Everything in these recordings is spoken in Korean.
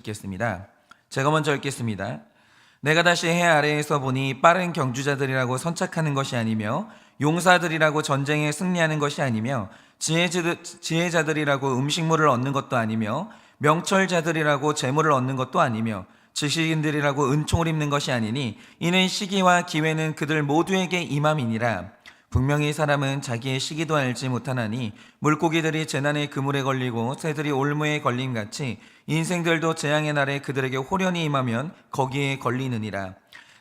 읽겠습니다. 제가 먼저 읽겠습니다. 내가 다시 해 아래에서 보니 빠른 경주자들이라고 선착하는 것이 아니며 용사들이라고 전쟁에 승리하는 것이 아니며 지혜자들이라고 음식물을 얻는 것도 아니며 명철자들이라고 재물을 얻는 것도 아니며 지식인들이라고 은총을 입는 것이 아니니 이는 시기와 기회는 그들 모두에게 임함이니라. 분명히 사람은 자기의 시기도 알지 못하나니 물고기들이 재난의 그물에 걸리고 새들이 올무에 걸림같이 인생들도 재앙의 날에 그들에게 호련히 임하면 거기에 걸리느니라.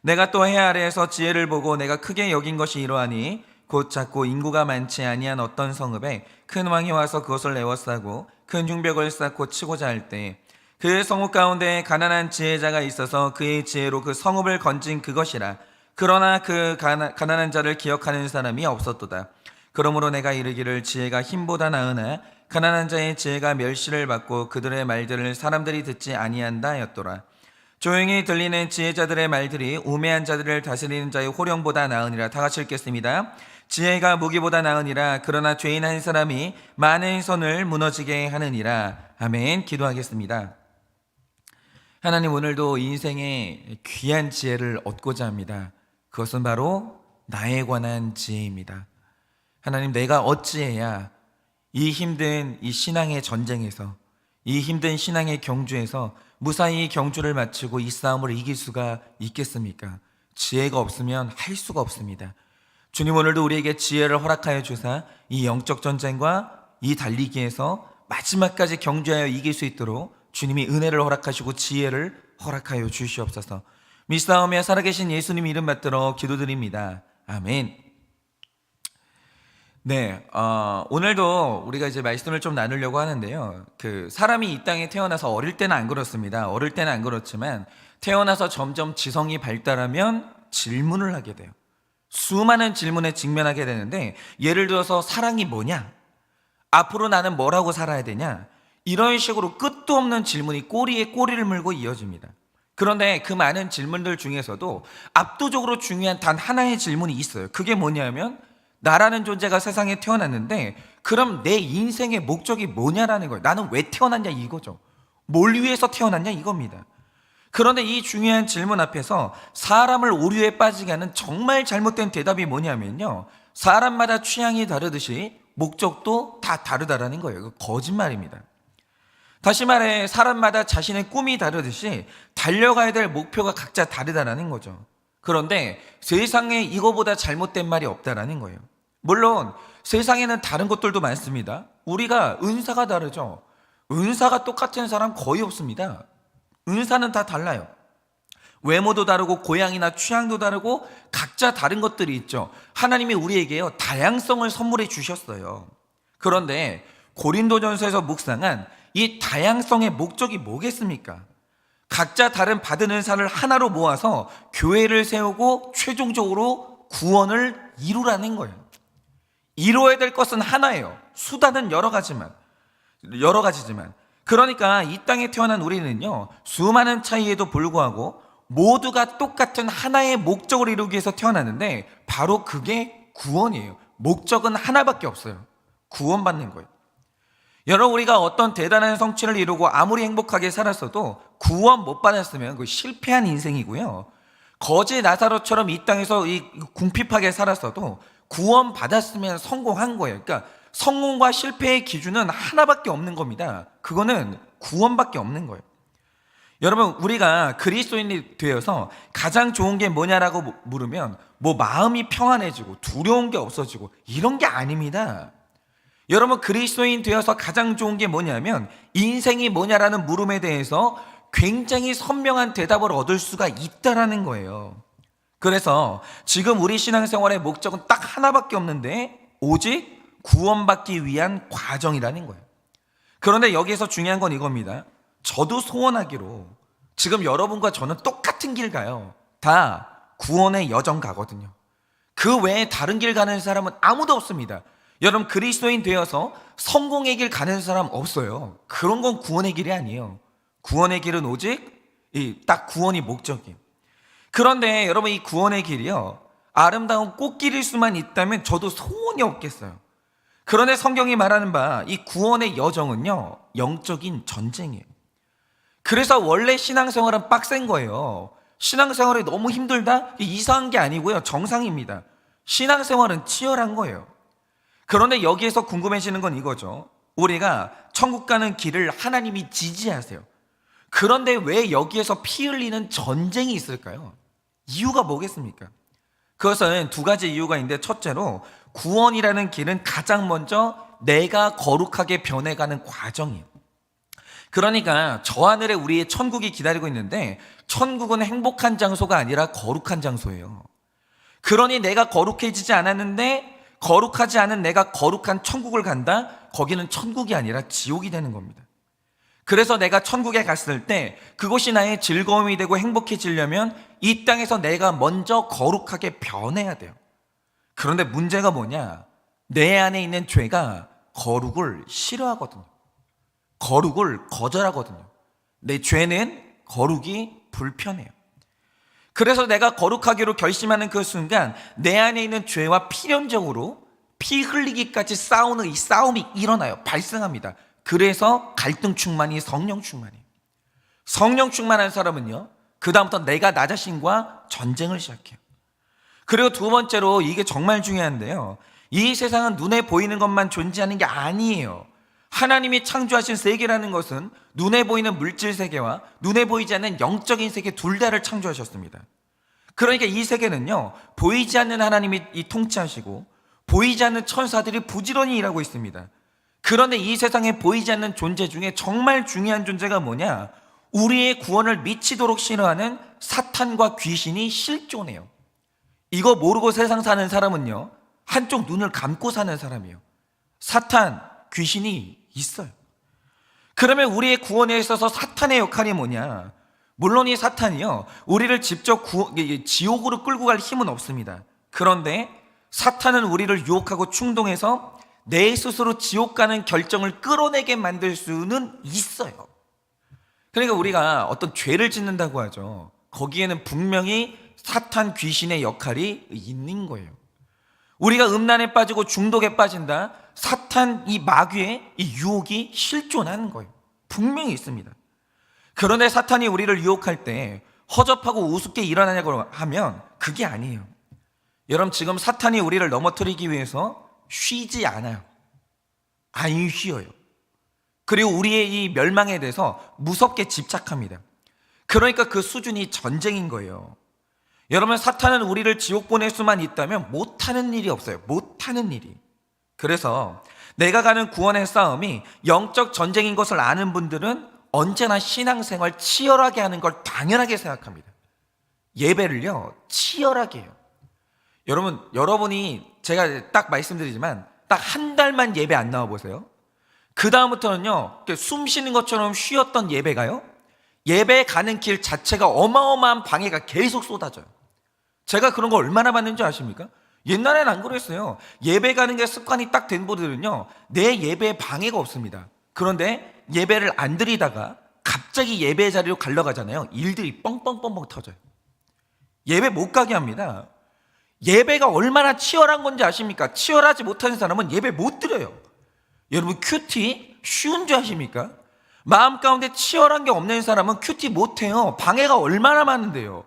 내가 또 해 아래에서 지혜를 보고 내가 크게 여긴 것이 이러하니 곧 작고 인구가 많지 아니한 어떤 성읍에 큰 왕이 와서 그것을 에워싸고 큰 흉벽을 쌓고 치고자 할 때 그 성읍 가운데 가난한 지혜자가 있어서 그의 지혜로 그 성읍을 건진 그것이라. 그러나 그 가난한 자를 기억하는 사람이 없었도다. 그러므로 내가 이르기를 지혜가 힘보다 나으나 가난한 자의 지혜가 멸시를 받고 그들의 말들을 사람들이 듣지 아니한다 하였더라. 조용히 들리는 지혜자들의 말들이 우매한 자들을 다스리는 자의 호령보다 나으니라. 다 같이 읽겠습니다. 지혜가 무기보다 나으니라. 그러나 죄인 한 사람이 많은 손을 무너지게 하느니라. 아멘. 기도하겠습니다. 하나님, 오늘도 인생의 귀한 지혜를 얻고자 합니다. 그것은 바로 나에 관한 지혜입니다. 하나님, 내가 어찌해야 이 힘든 이 신앙의 전쟁에서, 이 힘든 신앙의 경주에서 무사히 경주를 마치고 이 싸움을 이길 수가 있겠습니까? 지혜가 없으면 할 수가 없습니다. 주님, 오늘도 우리에게 지혜를 허락하여 주사 이 영적 전쟁과 이 달리기에서 마지막까지 경주하여 이길 수 있도록 주님이 은혜를 허락하시고 지혜를 허락하여 주시옵소서. 믿사오며 살아계신 예수님 이름 받들어 기도드립니다. 아멘. 네, 오늘도 우리가 이제 말씀을 좀 나누려고 하는데요. 사람이 이 땅에 태어나서 어릴 때는 안 그렇습니다. 어릴 때는 안 그렇지만 태어나서 점점 지성이 발달하면 질문을 하게 돼요. 수많은 질문에 직면하게 되는데, 예를 들어서 사랑이 뭐냐? 앞으로 나는 뭐라고 살아야 되냐? 이런 식으로 끝도 없는 질문이 꼬리에 꼬리를 물고 이어집니다. 그런데 그 많은 질문들 중에서도 압도적으로 중요한 단 하나의 질문이 있어요. 그게 뭐냐면, 나라는 존재가 세상에 태어났는데 그럼 내 인생의 목적이 뭐냐라는 거예요. 나는 왜 태어났냐 이거죠. 뭘 위해서 태어났냐 이겁니다. 그런데 이 중요한 질문 앞에서 사람을 오류에 빠지게 하는 정말 잘못된 대답이 뭐냐면요, 사람마다 취향이 다르듯이 목적도 다 다르다라는 거예요. 거짓말입니다. 다시 말해, 사람마다 자신의 꿈이 다르듯이 달려가야 될 목표가 각자 다르다라는 거죠. 그런데 세상에 이거보다 잘못된 말이 없다라는 거예요. 물론 세상에는 다른 것들도 많습니다. 우리가 은사가 다르죠. 은사가 똑같은 사람 거의 없습니다. 은사는 다 달라요. 외모도 다르고 고향이나 취향도 다르고 각자 다른 것들이 있죠. 하나님이 우리에게요, 다양성을 선물해 주셨어요. 그런데 고린도전서에서 묵상한 이 다양성의 목적이 뭐겠습니까? 각자 다른 받은 은사를 하나로 모아서 교회를 세우고 최종적으로 구원을 이루라는 거예요. 이루어야 될 것은 하나예요. 수단은 여러 가지지만. 그러니까 이 땅에 태어난 우리는요, 수많은 차이에도 불구하고 모두가 똑같은 하나의 목적을 이루기 위해서 태어났는데, 바로 그게 구원이에요. 목적은 하나밖에 없어요. 구원받는 거예요. 여러분, 우리가 어떤 대단한 성취를 이루고 아무리 행복하게 살았어도 구원 못 받았으면 그 실패한 인생이고요, 거지 나사로처럼 이 땅에서 궁핍하게 살았어도 구원 받았으면 성공한 거예요. 그러니까 성공과 실패의 기준은 하나밖에 없는 겁니다. 그거는 구원밖에 없는 거예요. 여러분, 우리가 그리스도인이 되어서 가장 좋은 게 뭐냐라고 물으면 마음이 평안해지고 두려운 게 없어지고 이런 게 아닙니다. 여러분, 그리스도인 되어서 가장 좋은 게 뭐냐면 인생이 뭐냐라는 물음에 대해서 굉장히 선명한 대답을 얻을 수가 있다라는 거예요. 그래서 지금 우리 신앙생활의 목적은 딱 하나밖에 없는데 오직 구원받기 위한 과정이라는 거예요. 그런데 여기에서 중요한 건 이겁니다. 저도 소원하기로 지금 여러분과 저는 똑같은 길 가요. 다 구원의 여정 가거든요. 그 외에 다른 길 가는 사람은 아무도 없습니다. 여러분, 그리스도인 되어서 성공의 길 가는 사람 없어요. 그런 건 구원의 길이 아니에요. 구원의 길은 오직 딱 구원이 목적이에요. 그런데 여러분, 이 구원의 길이요, 아름다운 꽃길일 수만 있다면 저도 소원이 없겠어요. 그런데 성경이 말하는 바 이 구원의 여정은요, 영적인 전쟁이에요. 그래서 원래 신앙생활은 빡센 거예요. 신앙생활이 너무 힘들다? 이상한 게 아니고요. 정상입니다. 신앙생활은 치열한 거예요. 그런데 여기에서 궁금해지는 건 이거죠. 우리가 천국 가는 길을 하나님이 지지하세요. 그런데 왜 여기에서 피 흘리는 전쟁이 있을까요? 이유가 뭐겠습니까? 그것은 두 가지 이유가 있는데, 첫째로 구원이라는 길은 가장 먼저 내가 거룩하게 변해가는 과정이에요. 그러니까 저 하늘에 우리의 천국이 기다리고 있는데, 천국은 행복한 장소가 아니라 거룩한 장소예요. 그러니 내가 거룩해지지 않았는데 거룩하지 않은 내가 거룩한 천국을 간다? 거기는 천국이 아니라 지옥이 되는 겁니다. 그래서 내가 천국에 갔을 때 그곳이 나의 즐거움이 되고 행복해지려면 이 땅에서 내가 먼저 거룩하게 변해야 돼요. 그런데 문제가 뭐냐? 내 안에 있는 죄가 거룩을 싫어하거든요. 거룩을 거절하거든요. 내 죄는 거룩이 불편해요. 그래서 내가 거룩하기로 결심하는 그 순간 내 안에 있는 죄와 필연적으로 피 흘리기까지 싸우는 이 싸움이 일어나요. 발생합니다. 그래서 갈등 충만이 성령 충만이. 성령 충만한 사람은요, 그 다음부터 내가 나 자신과 전쟁을 시작해요. 그리고 두 번째로, 이게 정말 중요한데요, 이 세상은 눈에 보이는 것만 존재하는 게 아니에요. 하나님이 창조하신 세계라는 것은 눈에 보이는 물질 세계와 눈에 보이지 않는 영적인 세계 둘 다를 창조하셨습니다. 그러니까 이 세계는요, 보이지 않는 하나님이 통치하시고 보이지 않는 천사들이 부지런히 일하고 있습니다. 그런데 이 세상에 보이지 않는 존재 중에 정말 중요한 존재가 뭐냐? 우리의 구원을 미치도록 싫어하는 사탄과 귀신이 실존해요. 이거 모르고 세상 사는 사람은요, 한쪽 눈을 감고 사는 사람이에요. 사탄, 귀신이 있어요. 그러면 우리의 구원에 있어서 사탄의 역할이 뭐냐? 물론 이 사탄이요, 우리를 직접 지옥으로 끌고 갈 힘은 없습니다. 그런데 사탄은 우리를 유혹하고 충동해서 내 스스로 지옥 가는 결정을 끌어내게 만들 수는 있어요. 그러니까 우리가 어떤 죄를 짓는다고 하죠. 거기에는 분명히 사탄 귀신의 역할이 있는 거예요. 우리가 음란에 빠지고 중독에 빠진다? 사탄 이 마귀의 이 유혹이 실존하는 거예요. 분명히 있습니다. 그런데 사탄이 우리를 유혹할 때 허접하고 우습게 일어나냐고 하면 그게 아니에요. 여러분, 지금 사탄이 우리를 넘어뜨리기 위해서 쉬지 않아요. 안 쉬어요. 그리고 우리의 이 멸망에 대해서 무섭게 집착합니다. 그러니까 그 수준이 전쟁인 거예요. 여러분, 사탄은 우리를 지옥 보낼 수만 있다면 못하는 일이 없어요. 못하는 일이. 그래서 내가 가는 구원의 싸움이 영적 전쟁인 것을 아는 분들은 언제나 신앙생활 치열하게 하는 걸 당연하게 생각합니다. 예배를요, 치열하게 해요. 여러분이 제가 딱 말씀드리지만 딱 한 달만 예배 안 나와 보세요. 그 다음부터는요, 숨 쉬는 것처럼 쉬었던 예배가요, 예배 가는 길 자체가 어마어마한 방해가 계속 쏟아져요. 제가 그런 거 얼마나 받는지 아십니까? 옛날엔 안 그랬어요. 예배 가는 게 습관이 딱 된 분들은요, 내 예배에 방해가 없습니다. 그런데 예배를 안 드리다가 갑자기 예배 자리로 가려고 하잖아요. 일들이 뻥뻥뻥뻥 터져요. 예배 못 가게 합니다. 예배가 얼마나 치열한 건지 아십니까? 치열하지 못하는 사람은 예배 못 드려요. 여러분, 큐티 쉬운 줄 아십니까? 마음 가운데 치열한 게 없는 사람은 큐티 못해요. 방해가 얼마나 많은데요.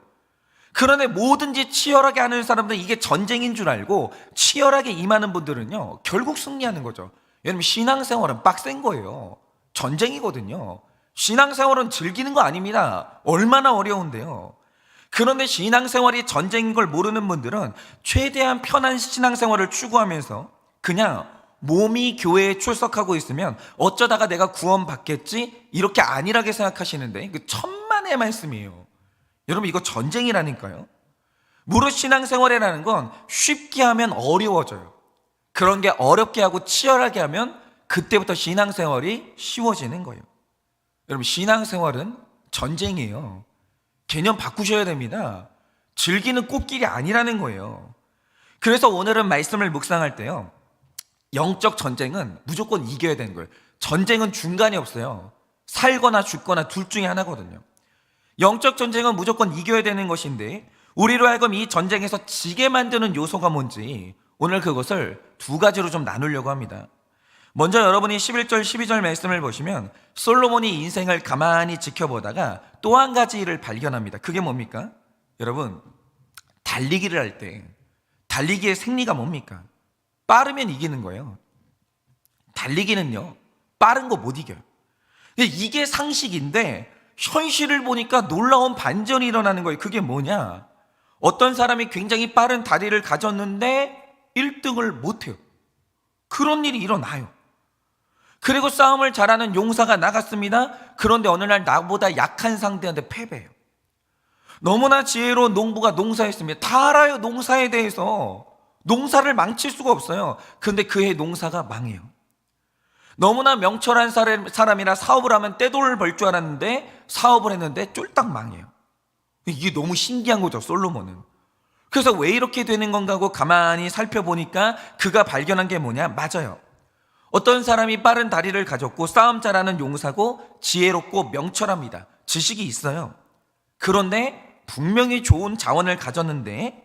그런데 뭐든지 치열하게 하는 사람들은 이게 전쟁인 줄 알고 치열하게 임하는 분들은요, 결국 승리하는 거죠. 여러분, 신앙생활은 빡센 거예요. 전쟁이거든요. 신앙생활은 즐기는 거 아닙니다. 얼마나 어려운데요. 그런데 신앙생활이 전쟁인 걸 모르는 분들은 최대한 편한 신앙생활을 추구하면서 그냥 몸이 교회에 출석하고 있으면 어쩌다가 내가 구원받겠지? 이렇게 안일하게 생각하시는데 그 천만의 말씀이에요. 여러분, 이거 전쟁이라니까요. 무릇 신앙생활이라는 건 쉽게 하면 어려워져요. 그런 게 어렵게 하고 치열하게 하면 그때부터 신앙생활이 쉬워지는 거예요. 여러분, 신앙생활은 전쟁이에요. 개념 바꾸셔야 됩니다. 즐기는 꽃길이 아니라는 거예요. 그래서 오늘은 말씀을 묵상할 때요, 영적 전쟁은 무조건 이겨야 되는 거예요. 전쟁은 중간이 없어요. 살거나 죽거나 둘 중에 하나거든요. 영적 전쟁은 무조건 이겨야 되는 것인데 우리로 하여금 이 전쟁에서 지게 만드는 요소가 뭔지 오늘 그것을 두 가지로 좀 나누려고 합니다. 먼저 여러분이 11절 12절 말씀을 보시면 솔로몬이 인생을 가만히 지켜보다가 또 한 가지 일을 발견합니다. 그게 뭡니까? 여러분, 달리기를 할 때 달리기의 생리가 뭡니까? 빠르면 이기는 거예요. 달리기는요, 빠른 거 못 이겨요. 이게 상식인데 현실을 보니까 놀라운 반전이 일어나는 거예요. 그게 뭐냐? 어떤 사람이 굉장히 빠른 다리를 가졌는데 1등을 못해요. 그런 일이 일어나요. 그리고 싸움을 잘하는 용사가 나갔습니다. 그런데 어느 날 나보다 약한 상대한테 패배해요. 너무나 지혜로운 농부가 농사했습니다. 다 알아요, 농사에 대해서. 농사를 망칠 수가 없어요. 근데 그의 농사가 망해요. 너무나 명철한 사람이라 사업을 하면 떼돈을 벌 줄 알았는데 사업을 했는데 쫄딱 망해요. 이게 너무 신기한 거죠, 솔로몬은. 그래서 왜 이렇게 되는 건가 하고 가만히 살펴보니까 그가 발견한 게 뭐냐? 맞아요. 어떤 사람이 빠른 다리를 가졌고 싸움 잘하는 용사고 지혜롭고 명철합니다. 지식이 있어요. 그런데 분명히 좋은 자원을 가졌는데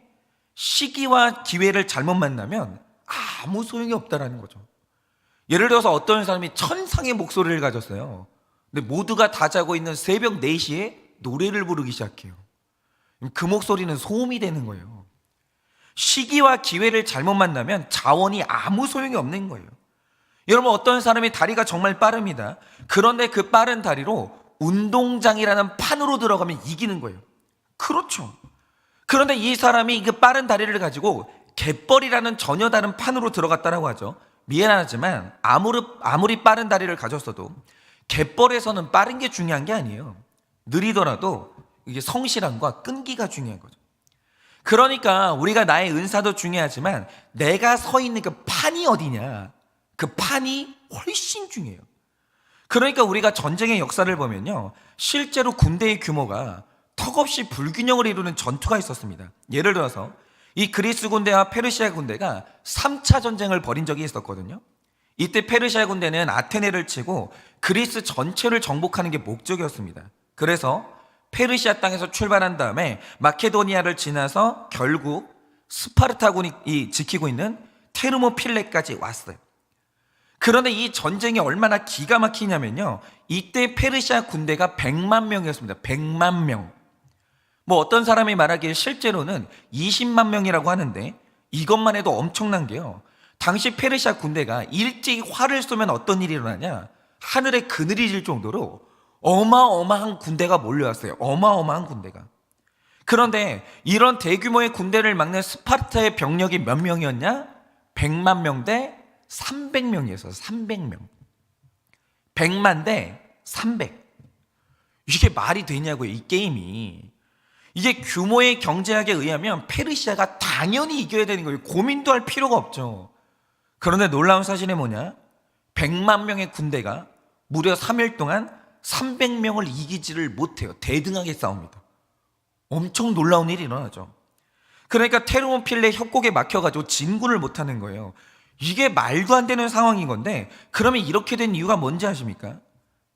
시기와 기회를 잘못 만나면 아무 소용이 없다라는 거죠. 예를 들어서 어떤 사람이 천상의 목소리를 가졌어요. 근데 모두가 다 자고 있는 새벽 4시에 노래를 부르기 시작해요. 그 목소리는 소음이 되는 거예요. 시기와 기회를 잘못 만나면 자원이 아무 소용이 없는 거예요. 여러분, 어떤 사람이 다리가 정말 빠릅니다. 그런데 그 빠른 다리로 운동장이라는 판으로 들어가면 이기는 거예요. 그렇죠. 그런데 이 사람이 그 빠른 다리를 가지고 갯벌이라는 전혀 다른 판으로 들어갔다라고 하죠. 미안하지만 아무리 빠른 다리를 가졌어도 갯벌에서는 빠른 게 중요한 게 아니에요. 느리더라도 이게 성실함과 끈기가 중요한 거죠. 그러니까 우리가 나의 은사도 중요하지만 내가 서 있는 그 판이 어디냐, 그 판이 훨씬 중요해요. 그러니까 우리가 전쟁의 역사를 보면요, 실제로 군대의 규모가 턱없이 불균형을 이루는 전투가 있었습니다. 예를 들어서 이 그리스 군대와 페르시아 군대가 3차 전쟁을 벌인 적이 있었거든요. 이때 페르시아 군대는 아테네를 치고 그리스 전체를 정복하는 게 목적이었습니다. 그래서 페르시아 땅에서 출발한 다음에 마케도니아를 지나서 결국 스파르타군이 지키고 있는 테르모필레까지 왔어요. 그런데 이 전쟁이 얼마나 기가 막히냐면요, 이때 페르시아 군대가 100만 명이었습니다. 100만 명. 뭐 어떤 사람이 말하기에 실제로는 20만 명이라고 하는데 이것만 해도 엄청난 게요, 당시 페르시아 군대가 일제히 활을 쏘면 어떤 일이 일어나냐, 하늘에 그늘이 질 정도로 어마어마한 군대가 몰려왔어요. 어마어마한 군대가. 그런데 이런 대규모의 군대를 막는 스파르타의 병력이 몇 명이었냐? 100만 명 대 300명이었어요. 300명. 100만 대 300. 이게 말이 되냐고요, 이 게임이. 이게 규모의 경제학에 의하면 페르시아가 당연히 이겨야 되는 거예요. 고민도 할 필요가 없죠. 그런데 놀라운 사실이 뭐냐? 100만 명의 군대가 무려 3일 동안 300명을 이기지를 못해요. 대등하게 싸웁니다. 엄청 놀라운 일이 일어나죠. 그러니까 테르모필레 협곡에 막혀가지고 진군을 못하는 거예요. 이게 말도 안 되는 상황인 건데, 그러면 이렇게 된 이유가 뭔지 아십니까?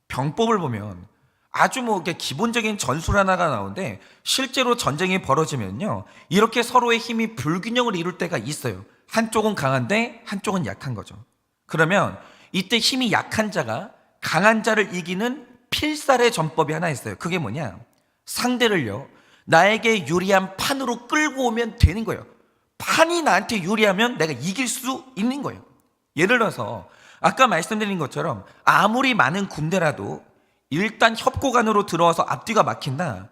병법을 보면 아주 기본적인 전술 하나가 나오는데, 실제로 전쟁이 벌어지면요, 이렇게 서로의 힘이 불균형을 이룰 때가 있어요. 한쪽은 강한데 한쪽은 약한 거죠. 그러면 이때 힘이 약한 자가 강한 자를 이기는 필살의 전법이 하나 있어요. 그게 뭐냐? 상대를요, 나에게 유리한 판으로 끌고 오면 되는 거예요. 판이 나한테 유리하면 내가 이길 수 있는 거예요. 예를 들어서 아까 말씀드린 것처럼 아무리 많은 군대라도 일단 협곡 안으로 들어와서 앞뒤가 막힌다,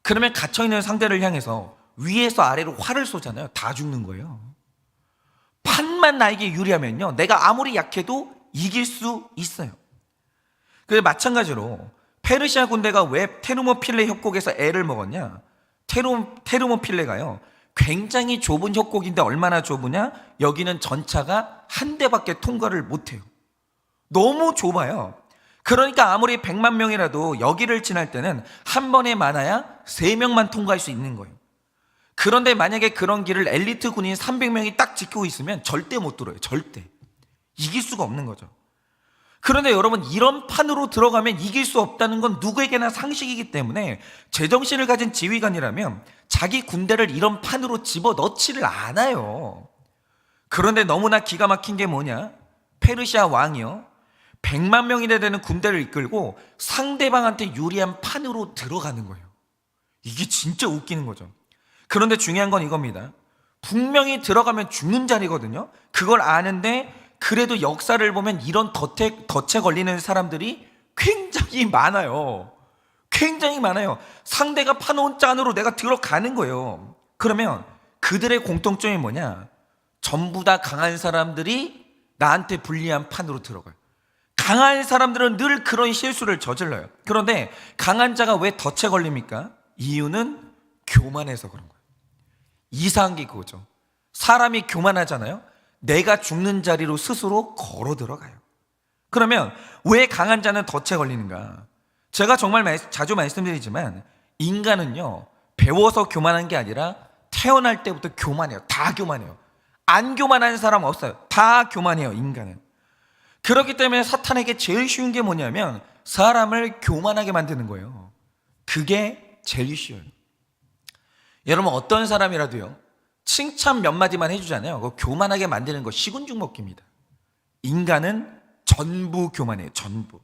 그러면 갇혀있는 상대를 향해서 위에서 아래로 활을 쏘잖아요. 다 죽는 거예요. 판만 나에게 유리하면요, 내가 아무리 약해도 이길 수 있어요. 그래서 마찬가지로 페르시아 군대가 왜 테르모필레 협곡에서 애를 먹었냐? 테르모필레가요, 굉장히 좁은 협곡인데 얼마나 좁으냐? 여기는 전차가 한 대밖에 통과를 못해요. 너무 좁아요. 그러니까 아무리 100만 명이라도 여기를 지날 때는 한 번에 많아야 3명만 통과할 수 있는 거예요. 그런데 만약에 그런 길을 엘리트 군인 300명이 딱 지키고 있으면 절대 못 들어요. 절대. 이길 수가 없는 거죠. 그런데 여러분, 이런 판으로 들어가면 이길 수 없다는 건 누구에게나 상식이기 때문에 제정신을 가진 지휘관이라면 자기 군대를 이런 판으로 집어넣지를 않아요. 그런데 너무나 기가 막힌 게 뭐냐? 페르시아 왕이요 100만 명이나 되는 군대를 이끌고 상대방한테 유리한 판으로 들어가는 거예요. 이게 진짜 웃기는 거죠. 그런데 중요한 건 이겁니다. 분명히 들어가면 죽는 자리거든요. 그걸 아는데 그래도 역사를 보면 이런 덫에 걸리는 사람들이 굉장히 많아요. 굉장히 많아요. 상대가 파놓은 짠으로 내가 들어가는 거예요. 그러면 그들의 공통점이 뭐냐? 전부 다 강한 사람들이 나한테 불리한 판으로 들어가요. 강한 사람들은 늘 그런 실수를 저질러요. 그런데 강한 자가 왜 덫에 걸립니까? 이유는 교만해서 그런 거예요. 이상한 게 그거죠. 사람이 교만하잖아요. 내가 죽는 자리로 스스로 걸어 들어가요. 그러면 왜 강한 자는 덫에 걸리는가? 제가 정말 자주 말씀드리지만 인간은요 배워서 교만한 게 아니라 태어날 때부터 교만해요. 다 교만해요. 안 교만한 사람 없어요. 다 교만해요. 인간은. 그렇기 때문에 사탄에게 제일 쉬운 게 뭐냐면 사람을 교만하게 만드는 거예요. 그게 제일 쉬워요. 여러분 어떤 사람이라도요 칭찬 몇 마디만 해주잖아요. 그거 교만하게 만드는 거 식은죽 먹기입니다. 인간은 전부 교만해요. 전부.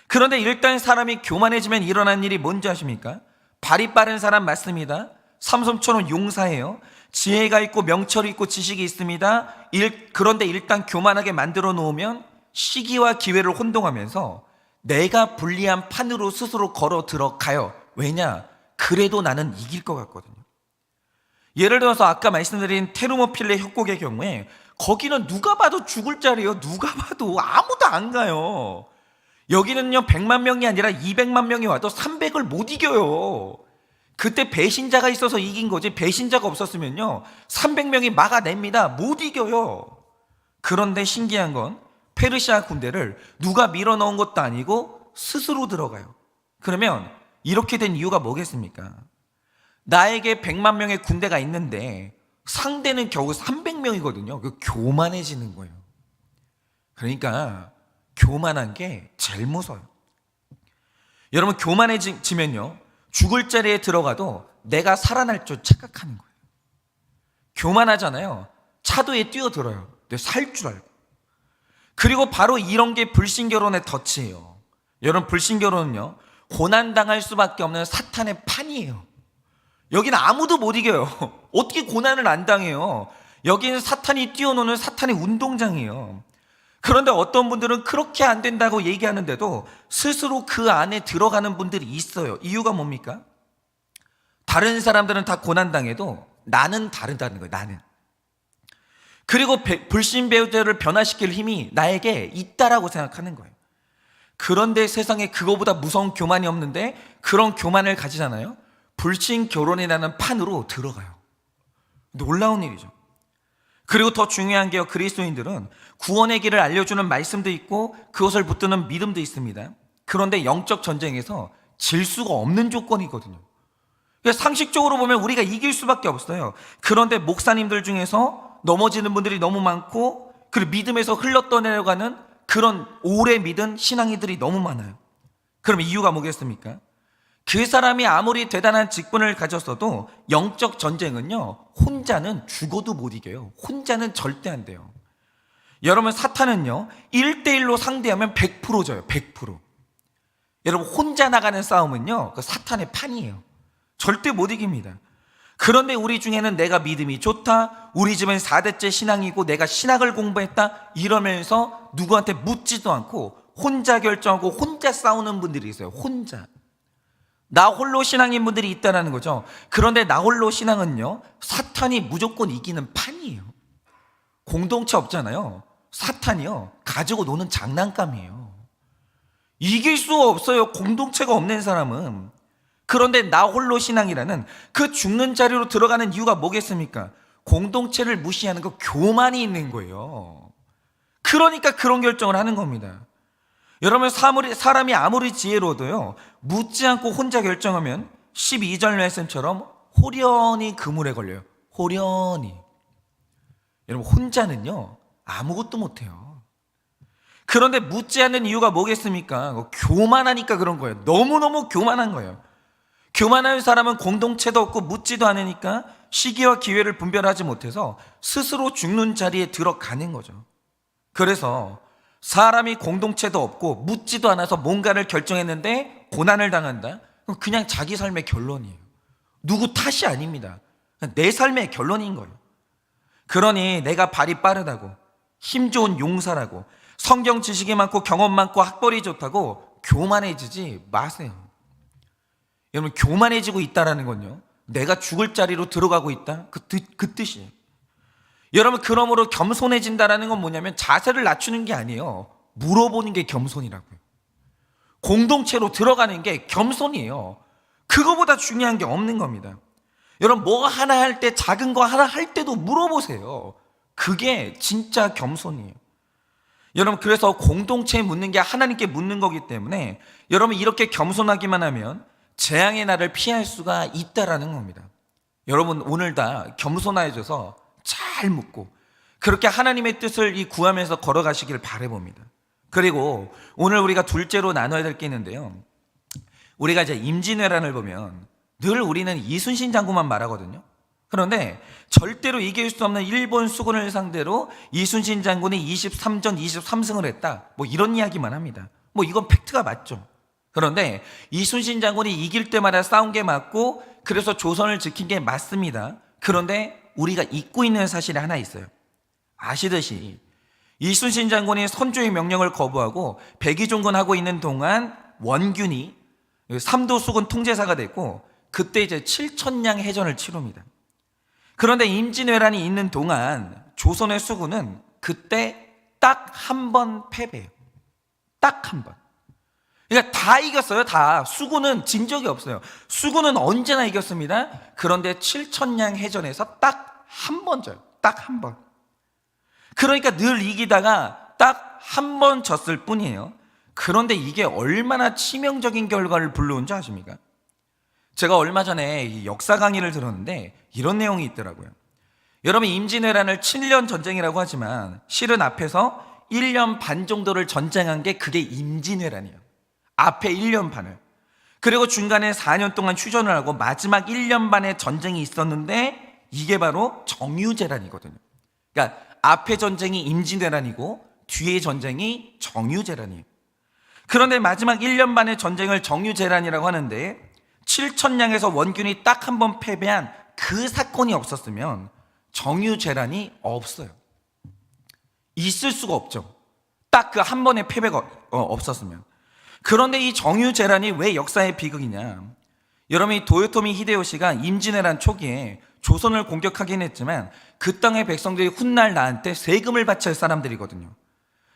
그런데 일단 사람이 교만해지면 일어난 일이 뭔지 아십니까? 발이 빠른 사람 맞습니다. 삼손처럼 용사예요. 지혜가 있고 명철이 있고 지식이 있습니다. 그런데 일단 교만하게 만들어 놓으면 시기와 기회를 혼동하면서 내가 불리한 판으로 스스로 걸어 들어가요. 왜냐? 그래도 나는 이길 것 같거든요. 예를 들어서 아까 말씀드린 테르모필레 협곡의 경우에 거기는 누가 봐도 죽을 자리예요. 누가 봐도 아무도 안 가요. 여기는요 100만 명이 아니라 200만 명이 와도 300을 못 이겨요. 그때 배신자가 있어서 이긴 거지 배신자가 없었으면요 300명이 막아냅니다. 못 이겨요. 그런데 신기한 건 페르시아 군대를 누가 밀어넣은 것도 아니고 스스로 들어가요. 그러면 이렇게 된 이유가 뭐겠습니까? 나에게 100만 명의 군대가 있는데 상대는 겨우 300명이거든요. 그 교만해지는 거예요. 그러니까 교만한 게 제일 무서워요. 여러분 교만해지면요 죽을 자리에 들어가도 내가 살아날 줄 착각하는 거예요. 교만하잖아요. 차도에 뛰어들어요. 근데 살 줄 알고. 그리고 바로 이런 게 불신결혼의 덫이에요. 여러분 불신결혼은요 고난당할 수밖에 없는 사탄의 판이에요. 여기는 아무도 못 이겨요. 어떻게 고난을 안 당해요? 여기는 사탄이 뛰어노는 사탄의 운동장이에요. 그런데 어떤 분들은 그렇게 안 된다고 얘기하는데도 스스로 그 안에 들어가는 분들이 있어요. 이유가 뭡니까? 다른 사람들은 다 고난당해도 나는 다르다는 거예요. 나는. 그리고 불신배우자를 변화시킬 힘이 나에게 있다라고 생각하는 거예요. 그런데 세상에 그거보다 무서운 교만이 없는데 그런 교만을 가지잖아요. 불신결혼이라는 판으로 들어가요. 놀라운 일이죠. 그리고 더 중요한 게요. 그리스도인들은 구원의 길을 알려주는 말씀도 있고 그것을 붙드는 믿음도 있습니다. 그런데 영적 전쟁에서 질 수가 없는 조건이거든요. 상식적으로 보면 우리가 이길 수밖에 없어요. 그런데 목사님들 중에서 넘어지는 분들이 너무 많고 그리고 믿음에서 흘러떠내려가는 그런 오래 믿은 신앙이들이 너무 많아요. 그럼 이유가 뭐겠습니까? 그 사람이 아무리 대단한 직분을 가졌어도 영적 전쟁은요 혼자는 죽어도 못 이겨요. 혼자는 절대 안 돼요. 여러분 사탄은요 1대1로 상대하면 100% 져요. 100%. 여러분 혼자 나가는 싸움은요 그 사탄의 판이에요. 절대 못 이깁니다. 그런데 우리 중에는 내가 믿음이 좋다, 우리 집은 4대째 신앙이고 내가 신학을 공부했다 이러면서 누구한테 묻지도 않고 혼자 결정하고 혼자 싸우는 분들이 있어요. 혼자. 나 홀로 신앙인 분들이 있다는 거죠. 그런데 나 홀로 신앙은요 사탄이 무조건 이기는 판이에요. 공동체 없잖아요. 사탄이요 가지고 노는 장난감이에요. 이길 수 없어요. 공동체가 없는 사람은. 그런데 나 홀로 신앙이라는 그 죽는 자리로 들어가는 이유가 뭐겠습니까? 공동체를 무시하는 그 교만이 있는 거예요. 그러니까 그런 결정을 하는 겁니다. 여러분 사람이 아무리 지혜로워도요 묻지 않고 혼자 결정하면 12절 말씀처럼 호련히 그물에 걸려요. 호련히. 여러분 혼자는요 아무것도 못해요. 그런데 묻지 않는 이유가 뭐겠습니까? 교만하니까 그런 거예요. 너무너무 교만한 거예요. 교만한 사람은 공동체도 없고 묻지도 않으니까 시기와 기회를 분별하지 못해서 스스로 죽는 자리에 들어가는 거죠. 그래서 사람이 공동체도 없고 묻지도 않아서 뭔가를 결정했는데 고난을 당한다? 그럼 그냥 자기 삶의 결론이에요. 누구 탓이 아닙니다. 내 삶의 결론인 거예요. 그러니 내가 발이 빠르다고, 힘 좋은 용사라고, 성경 지식이 많고 경험 많고 학벌이 좋다고 교만해지지 마세요. 여러분, 교만해지고 있다라는 건요, 내가 죽을 자리로 들어가고 있다, 그 뜻이에요. 여러분, 그러므로 겸손해진다라는 건 뭐냐면 자세를 낮추는 게 아니에요. 물어보는 게 겸손이라고요. 공동체로 들어가는 게 겸손이에요. 그거보다 중요한 게 없는 겁니다. 여러분, 뭐 하나 할 때, 작은 거 하나 할 때도 물어보세요. 그게 진짜 겸손이에요. 여러분, 그래서 공동체에 묻는 게 하나님께 묻는 거기 때문에 여러분, 이렇게 겸손하기만 하면 재앙의 날을 피할 수가 있다라는 겁니다. 여러분, 오늘 다 겸손해져서 잘 묻고 그렇게 하나님의 뜻을 구하면서 걸어가시길 바라봅니다. 그리고 오늘 우리가 둘째로 나눠야 될 게 있는데요, 우리가 이제 임진왜란을 보면 늘 우리는 이순신 장군만 말하거든요. 그런데 절대로 이길 수 없는 일본 수군을 상대로 이순신 장군이 23전 23승을 했다, 뭐 이런 이야기만 합니다. 뭐 이건 팩트가 맞죠. 그런데 이순신 장군이 이길 때마다 싸운 게 맞고 그래서 조선을 지킨 게 맞습니다. 그런데 우리가 잊고 있는 사실이 하나 있어요. 아시듯이 이순신 장군이 선조의 명령을 거부하고 백의종군하고 있는 동안 원균이 삼도 수군 통제사가 됐고 그때 이제 7,000량 해전을 치릅니다. 그런데 임진왜란이 있는 동안 조선의 수군은 그때 딱 한 번 패배해요. 딱 한 번. 그러니까 다 이겼어요. 다. 수군은 진 적이 없어요. 수군은 언제나 이겼습니다. 그런데 7,000량 해전에서 딱 한 번 져요. 딱 한 번. 그러니까 늘 이기다가 딱 한 번 졌을 뿐이에요. 그런데 이게 얼마나 치명적인 결과를 불러온 줄 아십니까? 제가 얼마 전에 역사 강의를 들었는데 이런 내용이 있더라고요. 여러분, 임진왜란을 7년 전쟁이라고 하지만 실은 앞에서 1년 반 정도를 전쟁한 게 그게 임진왜란이에요. 앞에 1년 반을. 그리고 중간에 4년 동안 휴전을 하고 마지막 1년 반의 전쟁이 있었는데 이게 바로 정유재란이거든요. 그러니까 앞에 전쟁이 임진왜란이고 뒤에 전쟁이 정유재란이에요. 그런데 마지막 1년 반의 전쟁을 정유재란이라고 하는데 7,000량에서 원균이 딱 한 번 패배한 그 사건이 없었으면 정유재란이 없어요. 있을 수가 없죠. 딱 그 한 번의 패배가 없었으면. 그런데 이 정유재란이 왜 역사의 비극이냐? 여러분, 이 도요토미 히데요시가 임진왜란 초기에 조선을 공격하긴 했지만 그 땅의 백성들이 훗날 나한테 세금을 바쳐야 할 사람들이거든요.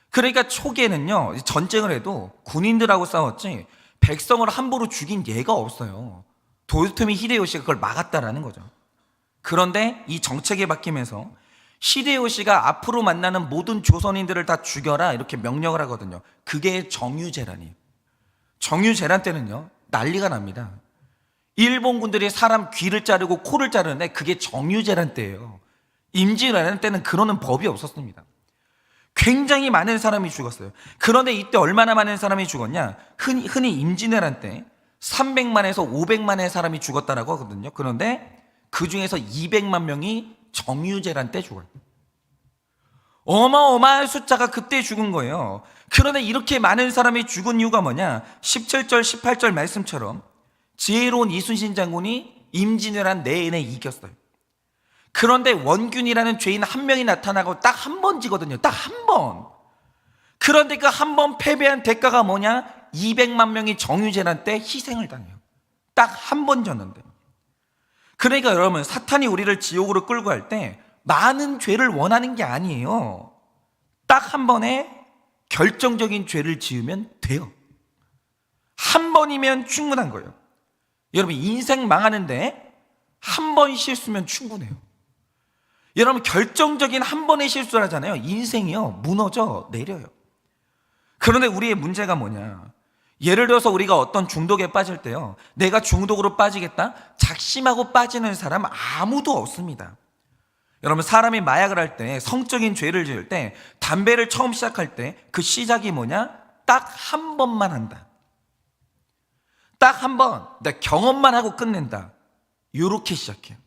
그러니까 초기에는요, 전쟁을 해도 군인들하고 싸웠지 백성을 함부로 죽인 예가 없어요. 도요토미 히데요시가 그걸 막았다라는 거죠. 그런데 이 정책이 바뀌면서 히데요시가 앞으로 만나는 모든 조선인들을 다 죽여라 이렇게 명령을 하거든요. 그게 정유재란이에요. 정유재란 때는요, 난리가 납니다. 일본 군들이 사람 귀를 자르고 코를 자르는데 그게 정유재란 때예요. 임진왜란 때는 그러는 법이 없었습니다. 굉장히 많은 사람이 죽었어요. 그런데 이때 얼마나 많은 사람이 죽었냐? 흔히 임진왜란 때 300만에서 500만의 사람이 죽었다라고 하거든요. 그런데 그 중에서 200만 명이 정유재란 때 죽어요. 어마어마한 숫자가 그때 죽은 거예요. 그런데 이렇게 많은 사람이 죽은 이유가 뭐냐? 17절 18절 말씀처럼 지혜로운 이순신 장군이 임진왜란 내내 이겼어요. 그런데 원균이라는 죄인 한 명이 나타나고 딱 한 번 지거든요. 딱 한 번. 그런데 그 한 번 패배한 대가가 뭐냐? 200만 명이 정유재란 때 희생을 당해요. 딱 한 번 졌는데. 그러니까 여러분, 사탄이 우리를 지옥으로 끌고 갈 때 많은 죄를 원하는 게 아니에요. 딱 한 번에 결정적인 죄를 지으면 돼요. 한 번이면 충분한 거예요. 여러분, 인생 망하는데 한 번 실수면 충분해요. 여러분, 결정적인 한 번의 실수를 하잖아요. 인생이요, 무너져 내려요. 그런데 우리의 문제가 뭐냐? 예를 들어서 우리가 어떤 중독에 빠질 때요, 내가 중독으로 빠지겠다? 작심하고 빠지는 사람 아무도 없습니다. 여러분, 사람이 마약을 할 때, 성적인 죄를 지을 때, 담배를 처음 시작할 때 그 시작이 뭐냐? 딱 한 번만 한다. 딱 한 번, 나 경험만 하고 끝낸다. 이렇게 시작해요.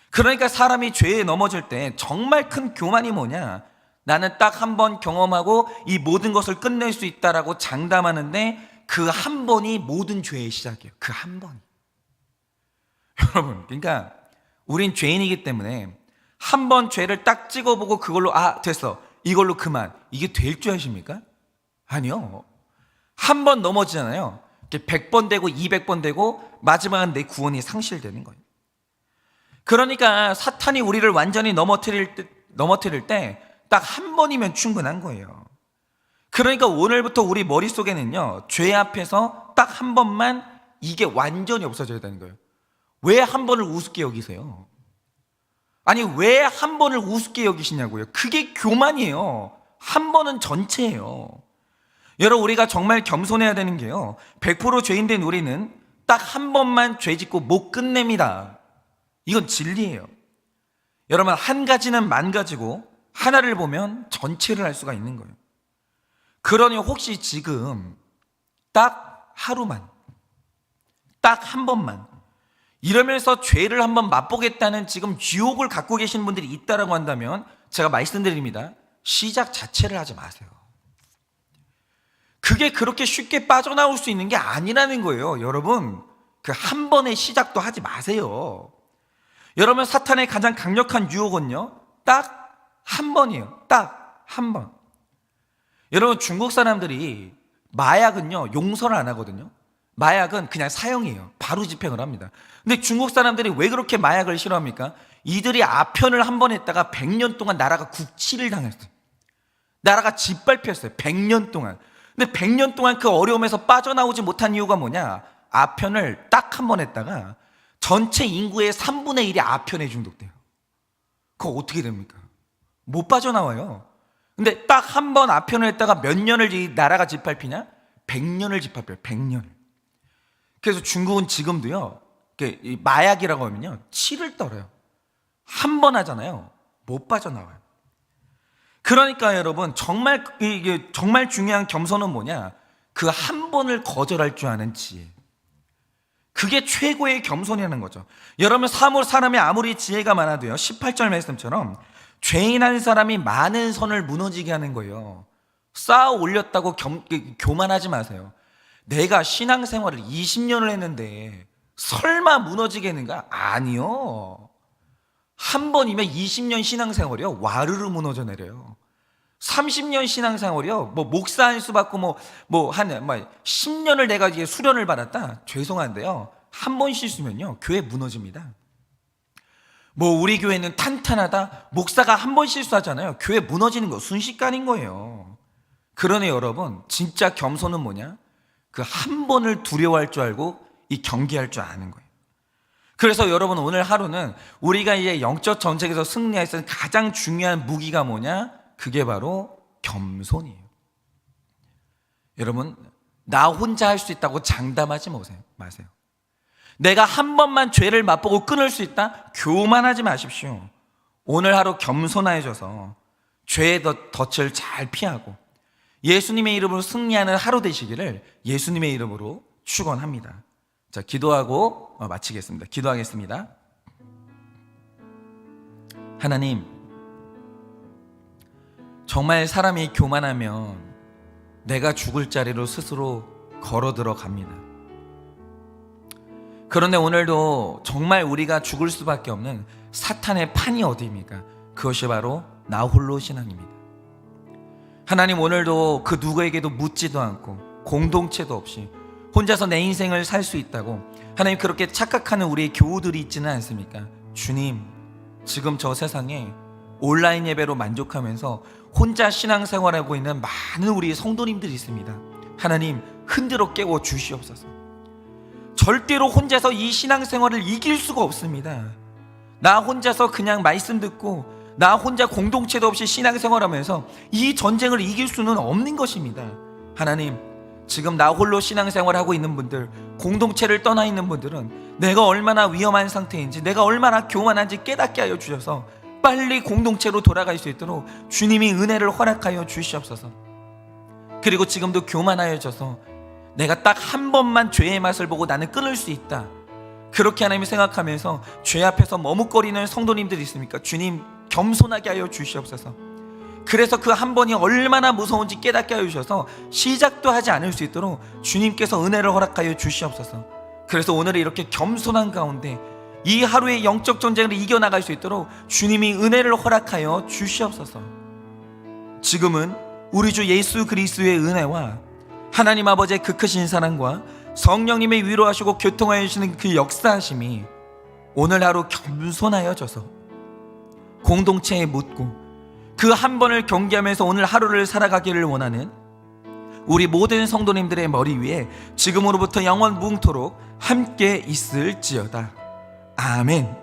그러니까 사람이 죄에 넘어질 때 정말 큰 교만이 뭐냐? 나는 딱 한 번 경험하고 이 모든 것을 끝낼 수 있다라고 장담하는데 그 한 번이 모든 죄의 시작이에요. 그 한 번. 여러분, 그러니까 우린 죄인이기 때문에 한 번 죄를 딱 찍어보고 그걸로 됐어, 이걸로 그만, 이게 될 줄 아십니까? 아니요. 한 번 넘어지잖아요. 100번 되고 200번 되고 마지막은 내 구원이 상실되는 거예요. 그러니까 사탄이 우리를 완전히 넘어뜨릴 때 딱 한 번이면 충분한 거예요. 그러니까 오늘부터 우리 머릿속에는요, 죄 앞에서 딱 한 번만 이게 완전히 없어져야 되는 거예요. 왜 한 번을 우습게 여기세요? 아니, 왜 한 번을 우습게 여기시냐고요? 그게 교만이에요. 한 번은 전체예요. 여러분, 우리가 정말 겸손해야 되는 게요, 100% 죄인된 우리는 딱 한 번만 죄 짓고 못 끝냅니다. 이건 진리예요. 여러분, 한 가지는 만 가지고 하나를 보면 전체를 알 수가 있는 거예요. 그러니 혹시 지금 딱 하루만, 딱 한 번만 이러면서 죄를 한번 맛보겠다는 지금 유혹을 갖고 계신 분들이 있다라고 한다면 제가 말씀드립니다. 시작 자체를 하지 마세요. 그게 그렇게 쉽게 빠져나올 수 있는 게 아니라는 거예요. 여러분, 그 한 번의 시작도 하지 마세요. 여러분, 사탄의 가장 강력한 유혹은요, 딱 한 번이에요. 딱 한 번. 여러분, 중국 사람들이 마약은요, 용서를 안 하거든요. 마약은 그냥 사형이에요. 바로 집행을 합니다. 근데 중국 사람들이 왜 그렇게 마약을 싫어합니까? 이들이 아편을 한 번 했다가 100년 동안 나라가 국치를 당했어요. 나라가 짓밟혔어요. 100년 동안. 근데 100년 동안 그 어려움에서 빠져나오지 못한 이유가 뭐냐? 아편을 딱 한 번 했다가 전체 인구의 3분의 1이 아편에 중독돼요. 그거 어떻게 됩니까? 못 빠져나와요. 근데 딱 한 번 아편을 했다가 몇 년을 이 나라가 짓밟히냐? 100년을 짓밟혀요. 100년을. 그래서 중국은 지금도요, 이 마약이라고 하면요, 치를 떨어요. 한 번 하잖아요. 못 빠져나와요. 그러니까 여러분, 정말 이게 정말 중요한 겸손은 뭐냐? 그 한 번을 거절할 줄 아는 지혜. 그게 최고의 겸손이라는 거죠. 여러분, 사람이 아무리 지혜가 많아도요, 18절 말씀처럼 죄인 한 사람이 많은 선을 무너지게 하는 거예요. 쌓아 올렸다고 교만하지 마세요. 내가 신앙생활을 20년을 했는데 설마 무너지겠는가? 아니요. 한 번이면 20년 신앙생활이요, 와르르 무너져 내려요. 30년 신앙생활이요, 뭐 목사 한 수 받고 한 10년을 내가 이게 수련을 받았다. 죄송한데요, 한 번 실수면요, 교회 무너집니다. 우리 교회는 탄탄하다. 목사가 한 번 실수하잖아요. 교회 무너지는 거 순식간인 거예요. 그러니 여러분, 진짜 겸손은 뭐냐? 그 한 번을 두려워할 줄 알고 이 경계할 줄 아는 거예요. 그래서 여러분, 오늘 하루는 우리가 이제 영적 전쟁에서 승리할 수 있는 가장 중요한 무기가 뭐냐? 그게 바로 겸손이에요. 여러분, 나 혼자 할 수 있다고 장담하지 마세요. 내가 한 번만 죄를 맛보고 끊을 수 있다? 교만하지 마십시오. 오늘 하루 겸손해져서 죄의 덫을 잘 피하고 예수님의 이름으로 승리하는 하루 되시기를 예수님의 이름으로 축원합니다. 자, 기도하고 마치겠습니다. 기도하겠습니다. 하나님, 정말 사람이 교만하면 내가 죽을 자리로 스스로 걸어 들어갑니다. 그런데 오늘도 정말 우리가 죽을 수밖에 없는 사탄의 판이 어디입니까? 그것이 바로 나 홀로 신앙입니다. 하나님, 오늘도 그 누구에게도 묻지도 않고 공동체도 없이 혼자서 내 인생을 살 수 있다고 하나님 그렇게 착각하는 우리의 교우들이 있지는 않습니까? 주님, 지금 저 세상에 온라인 예배로 만족하면서 혼자 신앙생활하고 있는 많은 우리 성도님들이 있습니다. 하나님, 흔들어 깨워 주시옵소서. 절대로 혼자서 이 신앙생활을 이길 수가 없습니다. 나 혼자서 그냥 말씀 듣고 나 혼자 공동체도 없이 신앙생활하면서 이 전쟁을 이길 수는 없는 것입니다. 하나님, 지금 나 홀로 신앙생활하고 있는 분들, 공동체를 떠나 있는 분들은 내가 얼마나 위험한 상태인지, 내가 얼마나 교만한지 깨닫게 하여 주셔서 빨리 공동체로 돌아갈 수 있도록 주님이 은혜를 허락하여 주시옵소서. 그리고 지금도 교만하여져서 내가 딱 한 번만 죄의 맛을 보고 나는 끊을 수 있다, 그렇게 하나님이 생각하면서 죄 앞에서 머뭇거리는 성도님들이 있습니까? 주님, 겸손하게 하여 주시옵소서. 그래서 그 한 번이 얼마나 무서운지 깨닫게 해주셔서 시작도 하지 않을 수 있도록 주님께서 은혜를 허락하여 주시옵소서. 그래서 오늘 이렇게 겸손한 가운데 이 하루의 영적 전쟁을 이겨나갈 수 있도록 주님이 은혜를 허락하여 주시옵소서. 지금은 우리 주 예수 그리스도의 은혜와 하나님 아버지의 그 크신 사랑과 성령님의 위로하시고 교통하여 주시는 그 역사하심이 오늘 하루 겸손하여져서 공동체에 묻고 그 한 번을 경계하면서 오늘 하루를 살아가기를 원하는 우리 모든 성도님들의 머리 위에 지금으로부터 영원 뭉토록 함께 있을지어다. 아멘.